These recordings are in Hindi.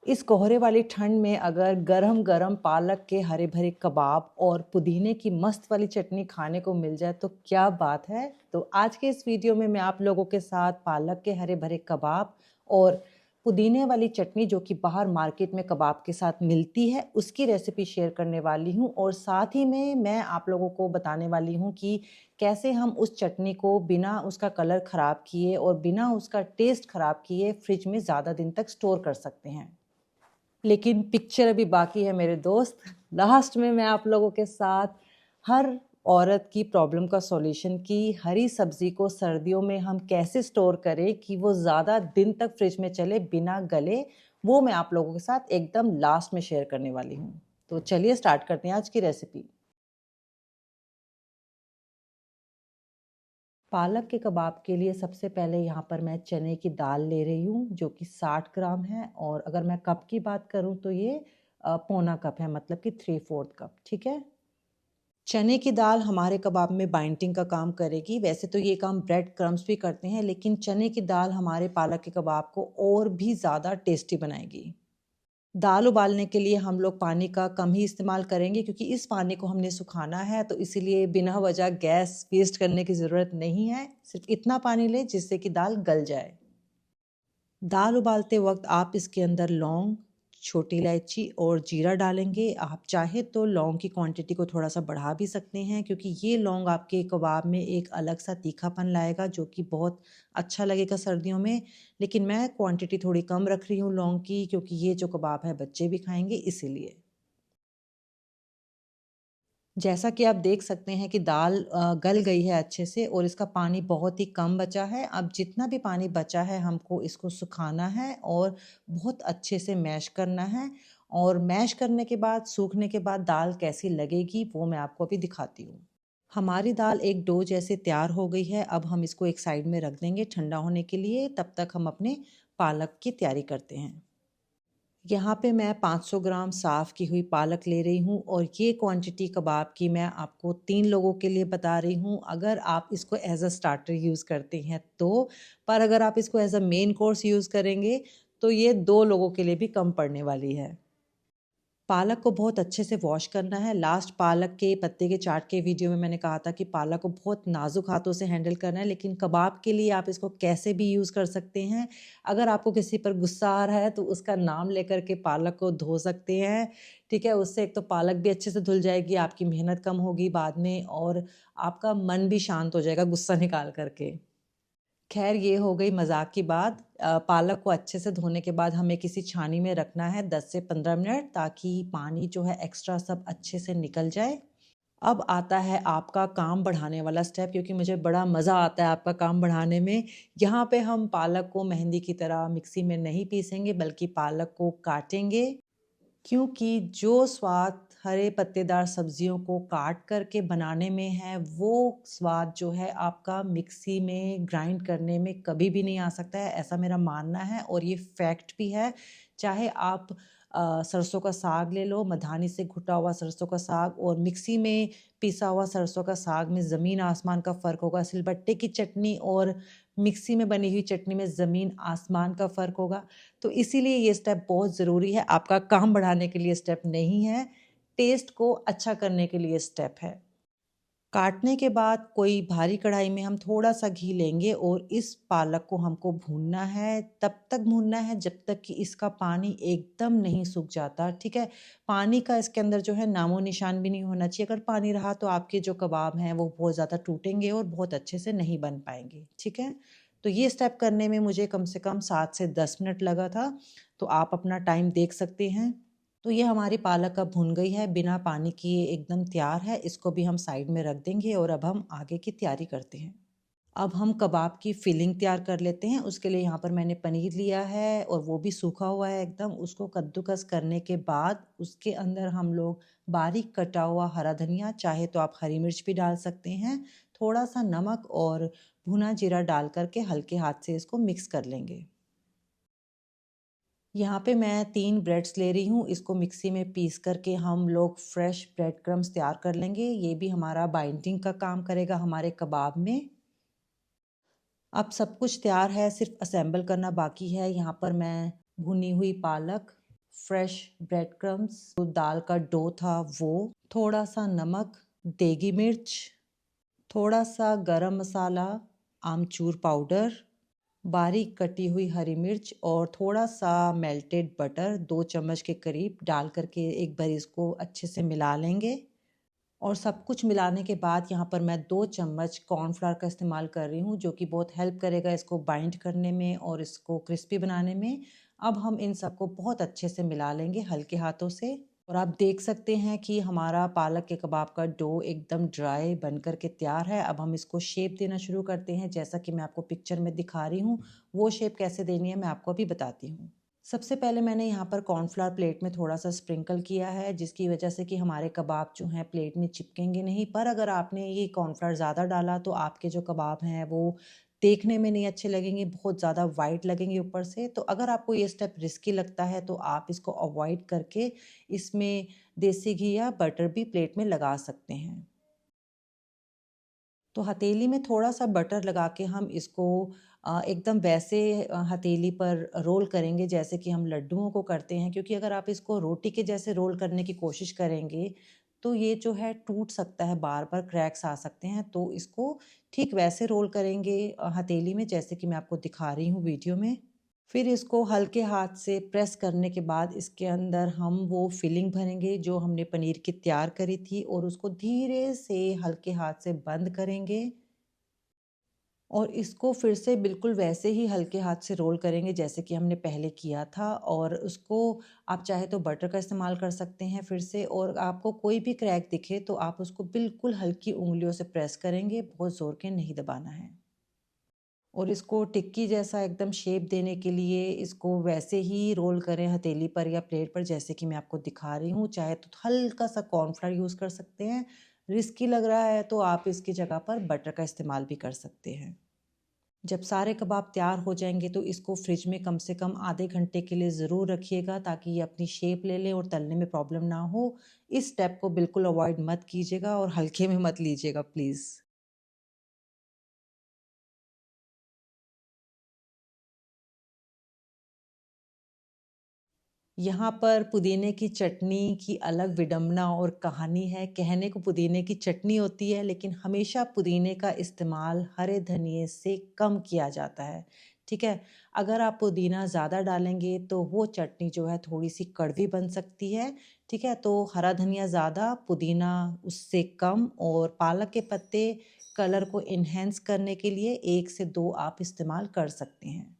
इस कोहरे वाली ठंड में अगर गरम-गरम पालक के हरे भरे कबाब और पुदीने की मस्त वाली चटनी खाने को मिल जाए तो क्या बात है। तो आज के इस वीडियो में मैं आप लोगों के साथ पालक के हरे भरे कबाब और पुदीने वाली चटनी जो कि बाहर मार्केट में कबाब के साथ मिलती है, उसकी रेसिपी शेयर करने वाली हूँ और साथ ही में मैं आप लोगों को बताने वाली हूँ कि कैसे हम उस चटनी को बिना उसका कलर ख़राब किए और बिना उसका टेस्ट ख़राब किए फ्रिज में ज़्यादा दिन तक स्टोर कर सकते हैं। लेकिन पिक्चर अभी बाकी है मेरे दोस्त। लास्ट में मैं आप लोगों के साथ हर औरत की प्रॉब्लम का सॉल्यूशन कि हरी सब्जी को सर्दियों में हम कैसे स्टोर करें कि वो ज़्यादा दिन तक फ्रिज में चले बिना गले, वो मैं आप लोगों के साथ एकदम लास्ट में शेयर करने वाली हूँ। तो चलिए स्टार्ट करते हैं आज की रेसिपी। पालक के कबाब के लिए सबसे पहले यहाँ पर मैं चने की दाल ले रही हूँ जो कि 60 ग्राम है, और अगर मैं कप की बात करूँ तो ये पौना कप है, मतलब कि 3/4 कप। ठीक है। चने की दाल हमारे कबाब में बाइंडिंग का काम करेगी। वैसे तो ये काम ब्रेड क्रम्स भी करते हैं, लेकिन चने की दाल हमारे पालक के कबाब को और भी ज़्यादा टेस्टी बनाएगी। दाल उबालने के लिए हम लोग पानी का कम ही इस्तेमाल करेंगे क्योंकि इस पानी को हमने सुखाना है, तो इसीलिए बिना वजह गैस वेस्ट करने की ज़रूरत नहीं है। सिर्फ इतना पानी लें जिससे कि दाल गल जाए। दाल उबालते वक्त आप इसके अंदर लौंग, छोटी इलायची और जीरा डालेंगे। आप चाहे तो लौंग की क्वांटिटी को थोड़ा सा बढ़ा भी सकते हैं क्योंकि ये लौंग आपके कबाब में एक अलग सा तीखापन लाएगा जो कि बहुत अच्छा लगेगा सर्दियों में। लेकिन मैं क्वांटिटी थोड़ी कम रख रही हूँ लौंग की, क्योंकि ये जो कबाब है बच्चे भी खाएंगे इसीलिए। जैसा कि आप देख सकते हैं कि दाल गल गई है अच्छे से और इसका पानी बहुत ही कम बचा है। अब जितना भी पानी बचा है हमको इसको सुखाना है और बहुत अच्छे से मैश करना है, और मैश करने के बाद, सूखने के बाद दाल कैसी लगेगी वो मैं आपको अभी दिखाती हूँ। हमारी दाल एक डो जैसे तैयार हो गई है। अब हम इसको एक साइड में रख देंगे ठंडा होने के लिए। तब तक हम अपने पालक की तैयारी करते हैं। यहाँ पे मैं 500 ग्राम साफ़ की हुई पालक ले रही हूँ और ये क्वांटिटी कबाब की मैं आपको 3 लोगों के लिए बता रही हूँ। अगर आप इसको एज़ अ स्टार्टर यूज़ करते हैं तो, पर अगर आप इसको as a main course use करेंगे तो ये 2 लोगों के लिए भी कम पड़ने वाली है। पालक को बहुत अच्छे से वॉश करना है। लास्ट पालक के पत्ते के चाट के वीडियो में मैंने कहा था कि पालक को बहुत नाजुक हाथों से हैंडल करना है, लेकिन कबाब के लिए आप इसको कैसे भी यूज़ कर सकते हैं। अगर आपको किसी पर गुस्सा आ रहा है तो उसका नाम लेकर के पालक को धो सकते हैं। ठीक है? उससे एक तो पालक भी अच्छे से धुल जाएगी, आपकी मेहनत कम होगी बाद में, और आपका मन भी शांत हो जाएगा गुस्सा निकाल कर के। खैर ये हो गई मज़ाक की बात। पालक को अच्छे से धोने के बाद हमें किसी छानी में रखना है 10 से 15 मिनट, ताकि पानी जो है एक्स्ट्रा सब अच्छे से निकल जाए। अब आता है आपका काम बढ़ाने वाला स्टेप, क्योंकि मुझे बड़ा मज़ा आता है आपका काम बढ़ाने में। यहाँ पे हम पालक को मेहंदी की तरह मिक्सी में नहीं पीसेंगे, बल्कि पालक को काटेंगे। क्योंकि जो स्वाद हरे पत्तेदार सब्जियों को काट करके बनाने में है, वो स्वाद जो है आपका मिक्सी में ग्राइंड करने में कभी भी नहीं आ सकता है, ऐसा मेरा मानना है और ये फैक्ट भी है। चाहे आप सरसों का साग ले लो, मधानी से घुटा हुआ सरसों का साग और मिक्सी में पिसा हुआ सरसों का साग में ज़मीन आसमान का फ़र्क होगा। सिलबट्टे की चटनी और मिक्सी में बनी हुई चटनी में ज़मीन आसमान का फ़र्क होगा। तो इसीलिए ये स्टेप बहुत ज़रूरी है। आपका काम बढ़ाने के लिए स्टेप नहीं है, टेस्ट को अच्छा करने के लिए स्टेप है। काटने के बाद कोई भारी कढ़ाई में हम थोड़ा-सा घी लेंगे और इस पालक को हमको भूनना है, तब तक भूनना है जब तक कि इसका पानी एकदम नहीं सूख जाता, ठीक है? पानी का इसके अंदर जो है नामो-निशान भी नहीं होना चाहिए। अगर पानी रहा तो आपके जो कबाब हैं वो बहुत ज़्यादा टूटेंगे और बहुत अच्छे से नहीं बन पाएँगे, ठीक है? तो ये स्टेप करने में मुझे कम से कम 7 से 10 मिनट लगा था, तो आप अपना टाइम देख सकते हैं। तो ये हमारी पालक अब भुन गई है, बिना पानी किए एकदम तैयार है। इसको भी हम साइड में रख देंगे और अब हम आगे की तैयारी करते हैं। अब हम कबाब की फिलिंग तैयार कर लेते हैं। उसके लिए यहाँ पर मैंने पनीर लिया है और वो भी सूखा हुआ है एकदम। उसको कद्दूकस करने के बाद उसके अंदर हम लोग बारीक कटा हुआ हरा धनिया, चाहे तो आप हरी मिर्च भी डाल सकते हैं, थोड़ा-सा नमक और भुना जीरा डाल कर के हल्के हाथ से इसको मिक्स कर लेंगे। यहाँ पे मैं 3 ब्रेड्स ले रही हूँ, इसको मिक्सी में पीस करके हम लोग फ्रेश ब्रेड क्रम्स तैयार कर लेंगे। ये भी हमारा बाइंडिंग का काम करेगा हमारे कबाब में। अब सब कुछ तैयार है, सिर्फ असेंबल करना बाकी है। यहाँ पर मैं भुनी हुई पालक, फ्रेश ब्रेड क्रम्स, जो दाल का डो था वो, थोड़ा सा नमक, देगी मिर्च, थोड़ा सा गरम मसाला, आमचूर पाउडर, बारीक कटी हुई हरी मिर्च और थोड़ा सा मेल्टेड बटर 2 चम्मच के करीब डाल करके एक बार इसको अच्छे से मिला लेंगे। और सब कुछ मिलाने के बाद यहाँ पर मैं 2 चम्मच कॉर्नफ्लोर का इस्तेमाल कर रही हूँ, जो कि बहुत हेल्प करेगा इसको बाइंड करने में और इसको क्रिस्पी बनाने में। अब हम इन सबको बहुत अच्छे से मिला लेंगे हल्के हाथों से। और आप देख सकते हैं कि हमारा पालक के कबाब का डो एकदम ड्राई बन कर के तैयार है। अब हम इसको शेप देना शुरू करते हैं, जैसा कि मैं आपको पिक्चर में दिखा रही हूँ। वो शेप कैसे देनी है मैं आपको अभी बताती हूँ। सबसे पहले मैंने यहाँ पर कॉर्नफ्लावर प्लेट में थोड़ा सा स्प्रिंकल किया है, जिसकी वजह से कि हमारे कबाब जो हैं प्लेट में चिपकेंगे नहीं। पर अगर आपने ये कॉर्नफ्लावर ज़्यादा डाला तो आपके जो कबाब हैं वो देखने में नहीं अच्छे लगेंगे, बहुत ज़्यादा वाइट लगेंगे ऊपर से। तो अगर आपको ये स्टेप रिस्की लगता है तो आप इसको अवॉइड करके इसमें देसी घी या बटर भी प्लेट में लगा सकते हैं। तो हथेली में थोड़ा-सा बटर लगा के हम इसको एकदम वैसे हथेली पर रोल करेंगे जैसे कि हम लड्डुओं को करते हैं, क्योंकि अगर आप इसको रोटी के जैसे रोल करने की कोशिश करेंगे, तो ये जो है टूट सकता है, बार-बार क्रैक्स आ सकते हैं। तो इसको ठीक वैसे रोल करेंगे हथेली में, जैसे कि मैं आपको दिखा रही हूँ वीडियो में। फिर इसको हल्के हाथ से प्रेस करने के बाद इसके अंदर हम वो फिलिंग भरेंगे जो हमने पनीर की तैयार करी थी, और उसको धीरे से हल्के हाथ से बंद करेंगे और इसको फिर से बिल्कुल वैसे ही हल्के हाथ से रोल करेंगे जैसे कि हमने पहले किया था। और उसको आप चाहे तो बटर का इस्तेमाल कर सकते हैं फिर से। और आपको कोई भी क्रैक दिखे तो आप उसको बिल्कुल हल्की उंगलियों से प्रेस करेंगे, बहुत ज़ोर के नहीं दबाना है। और इसको टिक्की जैसा एकदम शेप देने के लिए इसको वैसे ही रोल करें हथेली पर या प्लेट पर, जैसे कि मैं आपको दिखा रही हूँ। चाहे तो हल्का सा कॉर्नफ्लोर यूज़ कर सकते हैं, रिस्की लग रहा है तो आप इसकी जगह पर बटर का इस्तेमाल भी कर सकते हैं। जब सारे कबाब तैयार हो जाएंगे तो इसको फ्रिज में कम से कम आधे घंटे के लिए ज़रूर रखिएगा, ताकि ये अपनी शेप ले लें और तलने में प्रॉब्लम ना हो। इस स्टेप को बिल्कुल अवॉइड मत कीजिएगा और हल्के में मत लीजिएगा प्लीज़। यहाँ पर पुदीने की चटनी की अलग विडंबना और कहानी है। कहने को पुदीने की चटनी होती है, लेकिन हमेशा पुदीने का इस्तेमाल हरे धनिये से कम किया जाता है, ठीक है? अगर आप पुदीना ज़्यादा डालेंगे तो वो चटनी जो है थोड़ी-सी कड़वी बन सकती है, ठीक है? तो हरा धनिया ज़्यादा, पुदीना उससे कम, और पालक के पत्ते कलर को एनहांस करने के लिए 1 से 2 आप इस्तेमाल कर सकते हैं।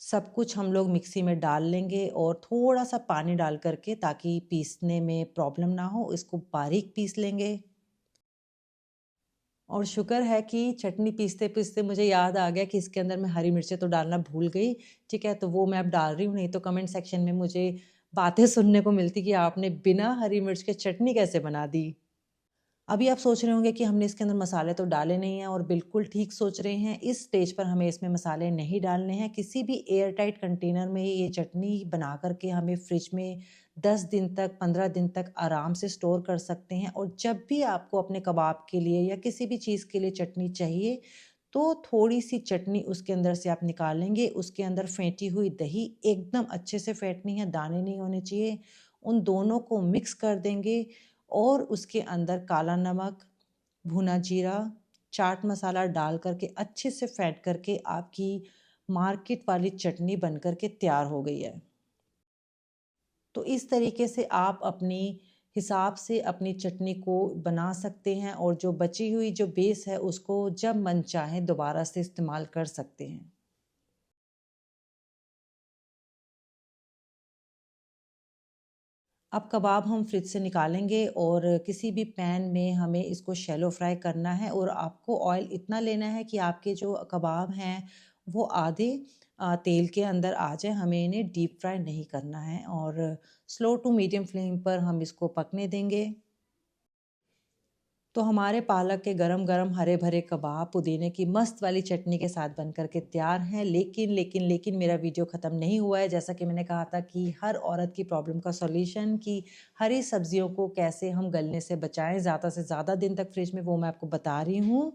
सब कुछ हम लोग मिक्सी में डाल लेंगे और थोड़ा-सा पानी डाल कर के, ताकि पीसने में प्रॉब्लम ना हो, इसको बारीक पीस लेंगे। और शुक्र है कि चटनी पीसते-पीसते मुझे याद आ गया कि इसके अंदर मैं हरी मिर्चें तो डालना भूल गई, ठीक है? तो वो मैं अब डाल रही हूँ, नहीं तो कमेंट सेक्शन में मुझे बातें सुनने को मिलती कि आपने बिना हरी मिर्च के चटनी कैसे बना दी? अभी आप सोच रहे होंगे कि हमने इसके अंदर मसाले तो डाले नहीं हैं, और बिल्कुल ठीक सोच रहे हैं। इस स्टेज पर हमें इसमें मसाले नहीं डालने हैं। किसी भी एयर टाइट कंटेनर में ये चटनी बना कर के हमें फ्रिज में 10 दिन तक, 15 दिन तक आराम से स्टोर कर सकते हैं। और जब भी आपको अपने कबाब के लिए या किसी भी चीज़ के लिए चटनी चाहिए, तो थोड़ी-सी चटनी उसके अंदर से आप निकालेंगे। उसके अंदर फेंटी हुई दही एकदम अच्छे से फेंटनी है, दाने नहीं होने चाहिए। उन दोनों को मिक्स कर देंगे और उसके अंदर काला नमक, भुना जीरा, चाट मसाला डाल कर के अच्छे से फेंट करके आपकी मार्केट वाली चटनी बन कर के तैयार हो गई है। तो इस तरीके से आप अपनी हिसाब से अपनी चटनी को बना सकते हैं, और जो बची हुई जो बेस है उसको जब मन चाहे दोबारा से इस्तेमाल कर सकते हैं। अब कबाब हम फ्रिज से निकालेंगे और किसी भी पैन में हमें इसको शैलो फ्राई करना है, और आपको ऑयल इतना लेना है कि आपके जो कबाब हैं वो आधे तेल के अंदर आ जाए। हमें इन्हें डीप फ्राई नहीं करना है, और स्लो टू मीडियम फ्लेम पर हम इसको पकने देंगे। तो हमारे पालक के गरम-गरम हरे-भरे कबाब पुदीने की मस्त वाली चटनी के साथ बन कर के तैयार हैं। लेकिन मेरा वीडियो ख़त्म नहीं हुआ है। जैसा कि मैंने कहा था कि हर औरत की प्रॉब्लम का सॉल्यूशन कि हरी सब्जियों को कैसे हम गलने से बचाएँ ज़्यादा से ज़्यादा दिन तक फ्रिज में, वो मैं आपको बता रही हूँ।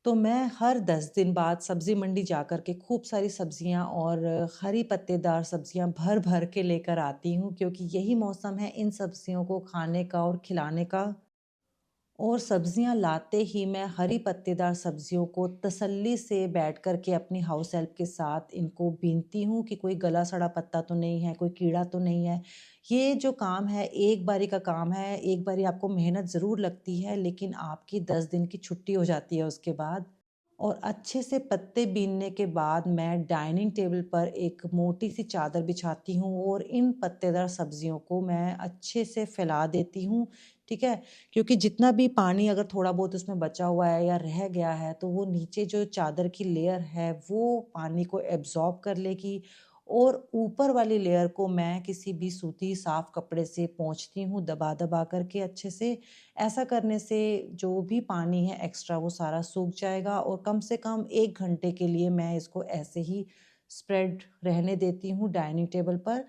तो मैं हर 10 दिन बाद सब्ज़ी मंडी जाकर के खूब सारी सब्ज़ियाँ और हरी पत्तेदार सब्ज़ियाँ भर-भर के लेकर आती हूँ, क्योंकि यही मौसम है इन सब्ज़ियों को खाने का और खिलाने का। और सब्जियाँ लाते ही मैं हरी पत्तेदार सब्जियों को तसल्ली से बैठ कर के अपनी हाउस हेल्प के साथ इनको बीनती हूँ कि कोई गला सड़ा पत्ता तो नहीं है, कोई कीड़ा तो नहीं है। ये जो काम है एक बारी का काम है, एक बारी आपको मेहनत ज़रूर लगती है, लेकिन आपकी 10 दिन की छुट्टी हो जाती है उसके बाद। और अच्छे से पत्ते बीनने के बाद मैं डाइनिंग टेबल पर एक मोटी सी चादर बिछाती हूँ और इन पत्तेदार सब्जियों को मैं अच्छे से फैला देती हूँ, ठीक है? क्योंकि जितना भी पानी अगर थोड़ा बहुत उसमें बचा हुआ है या रह गया है, तो वो नीचे जो चादर की लेयर है, वो पानी को एब्ज़ॉर्ब कर लेगी और ऊपर वाली लेयर को मैं किसी भी सूती साफ कपड़े से पोंछती हूँ दबा-दबा कर के अच्छे से। ऐसा करने से जो भी पानी है एक्स्ट्रा वो सारा सूख जाएगा और कम से कम 1 घंटे के लिए मैं इसको ऐसे ही स्प्रेड रहने देती हूँ डाइनिंग टेबल पर।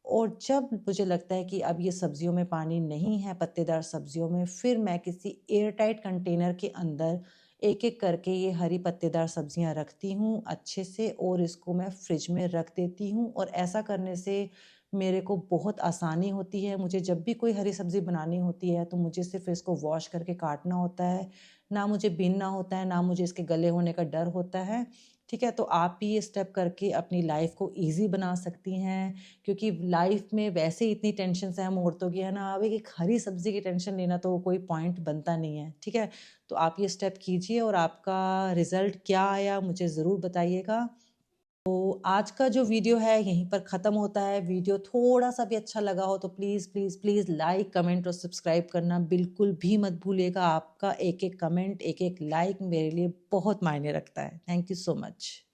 और जब मुझे लगता है कि अब ये सब्जियों में पानी नहीं है, पत्तेदार सब्जियों में, फिर मैं किसी एयर टाइट कंटेनर के अंदर एक-एक करके ये हरी पत्तेदार सब्जियाँ रखती हूँ अच्छे से और इसको मैं फ्रिज में रख देती हूँ और ऐसा करने से मेरे को बहुत आसानी होती है। मुझे जब भी कोई हरी सब्ज़ी बनानी होती है, तो मुझे सिर्फ़ इसको वॉश करके काटना होता है, ना मुझे बीनना होता है, ना मुझे इसके गले होने का डर होता है। ठीक है? तो आप भी ये स्टेप करके अपनी लाइफ़ को ईज़ी बना सकती हैं। क्योंकि लाइफ में वैसे ही इतनी टेंशन है हम औरतों की, है ना? अब एक हरी सब्ज़ी की टेंशन लेना तो कोई पॉइंट बनता नहीं है, ठीक है? तो आप ये स्टेप कीजिए और आपका रिज़ल्ट क्या आया मुझे ज़रूर बताइएगा। तो आज का जो वीडियो है यहीं पर ख़त्म होता है। वीडियो थोड़ा-सा भी अच्छा लगा हो तो please, please, please like, comment और सब्सक्राइब करना बिल्कुल भी मत भूलिएगा। आपका एक-एक कमेंट, एक-एक लाइक मेरे लिए बहुत मायने रखता है। Thank you so much.